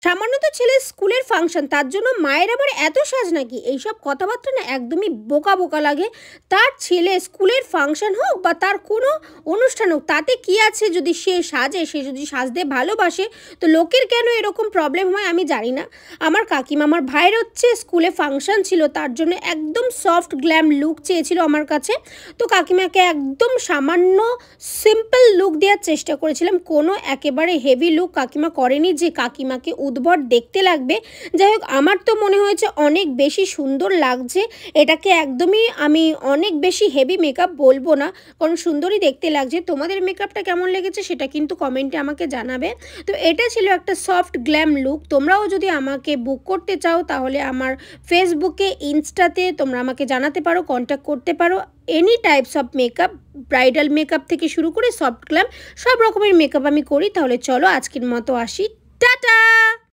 সামান্য তো ছেলের স্কুলের ফাংশন, তার জন্য মায়ের আবার এত সাজ নাকি? এইসব কথাবার্তা না একদমই বোকা বোকা লাগে। তার ছেলে স্কুলের ফাংশন হোক বা তার কোনো অনুষ্ঠান হোক, তাতে কি আছে? যদি সে সাজে, সে যদি সাজতে ভালোবাসে, তো লোকের কেন এরকম প্রবলেম হয় আমি জানি না। আমার কাকিমা, আমার ভাইয়ের হচ্ছে স্কুলে ফাংশন ছিল, তার জন্য একদম সফট গ্ল্যাম লুক চেয়েছিল আমার কাছে। তো কাকিমাকে একদম সামান্য সিম্পল লুক দেওয়ার চেষ্টা করেছিলাম, কোনো একেবারে হেভি লুক কাকিমা করেনি যে কাকিমাকে উদ্ভট দেখতে লাগবে। যাই হোক, আমার তো মনে হয়েছে অনেক বেশি সুন্দর লাগছে। এটাকে একদমই আমি অনেক বেশি হেভি মেকআপ বলবো না, কারণ সুন্দরই দেখতে লাগছে। তোমাদের মেকআপটা কেমন লেগেছে সেটা কিন্তু কমেন্টে আমাকে জানাবে। তো এটা ছিল একটা সফট গ্ল্যাম লুক। তোমরাও যদি আমাকে বুক করতে চাও তাহলে আমার ফেসবুকে, ইনস্টাতে তোমরা আমাকে জানাতে পারো, কন্ট্যাক্ট করতে পারো। Any types of makeup, bridal makeup থেকে শুরু করে সফট গ্ল্যাম, সব রকমের মেকআপ আমি করি। তাহলে চলো আজকের মতো আসি, টাটা।